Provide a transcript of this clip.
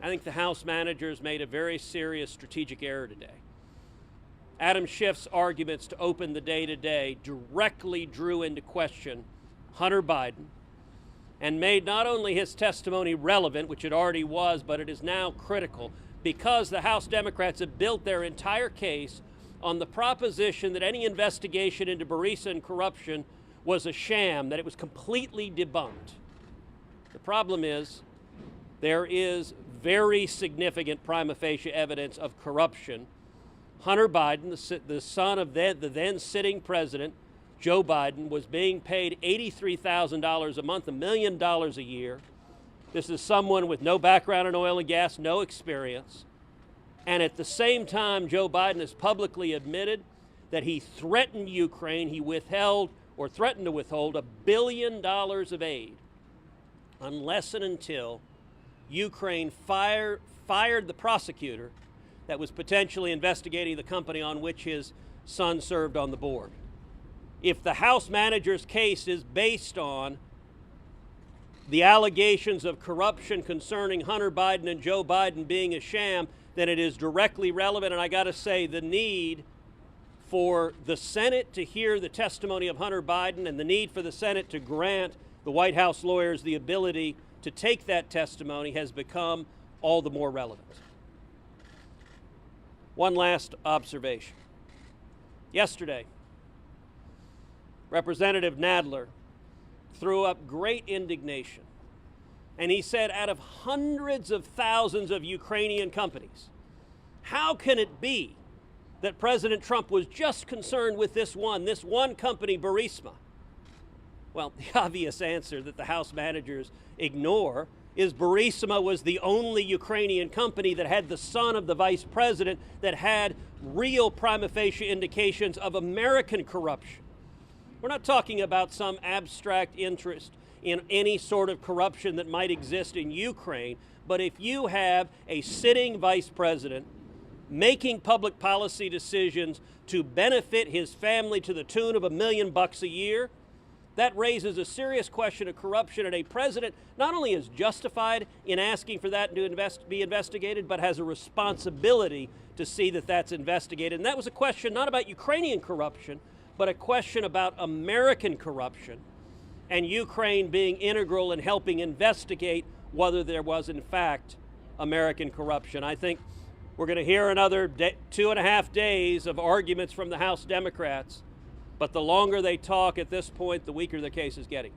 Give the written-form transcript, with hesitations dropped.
I think the House managers made a very serious strategic error today. Adam Schiff's arguments to open the day today directly drew into question Hunter Biden and made not only his testimony relevant, which it already was, but it is now critical because the House Democrats have built their entire case on the proposition that any investigation into Burisma and corruption was a sham, that it was completely debunked. The problem is there is very significant prima facie evidence of corruption. Hunter Biden, the son of the then sitting president, Joe Biden, was being paid $83,000 a month, $1 million a year. This is someone with no background in oil and gas, no experience. And at the same time, Joe Biden has publicly admitted that he threatened Ukraine. He withheld or threatened to withhold $1 billion of aid unless and until Ukraine fired the prosecutor that was potentially investigating the company on which his son served on the board. If the House manager's case is based on the allegations of corruption concerning Hunter Biden and Joe Biden being a sham, then it is directly relevant. And I got to say, the need for the Senate to hear the testimony of Hunter Biden and the need for the Senate to grant the White House lawyers the ability to take that testimony has become all the more relevant. One last observation. Yesterday, Representative Nadler threw up great indignation, and he said, out of hundreds of thousands of Ukrainian companies, how can it be that President Trump was just concerned with this one company, Burisma? Well, the obvious answer that the House managers ignore is Burisma was the only Ukrainian company that had the son of the vice president that had real prima facie indications of American corruption. We're not talking about some abstract interest in any sort of corruption that might exist in Ukraine, but if you have a sitting vice president making public policy decisions to benefit his family to the tune of $1 million a year, that raises a serious question of corruption, and a president not only is justified in asking for that to be investigated, but has a responsibility to see that that's investigated. And that was a question not about Ukrainian corruption, but a question about American corruption and Ukraine being integral in helping investigate whether there was, in fact, American corruption. I think we're going to hear another 2.5 days of arguments from the House Democrats, but the longer they talk at this point, the weaker the case is getting.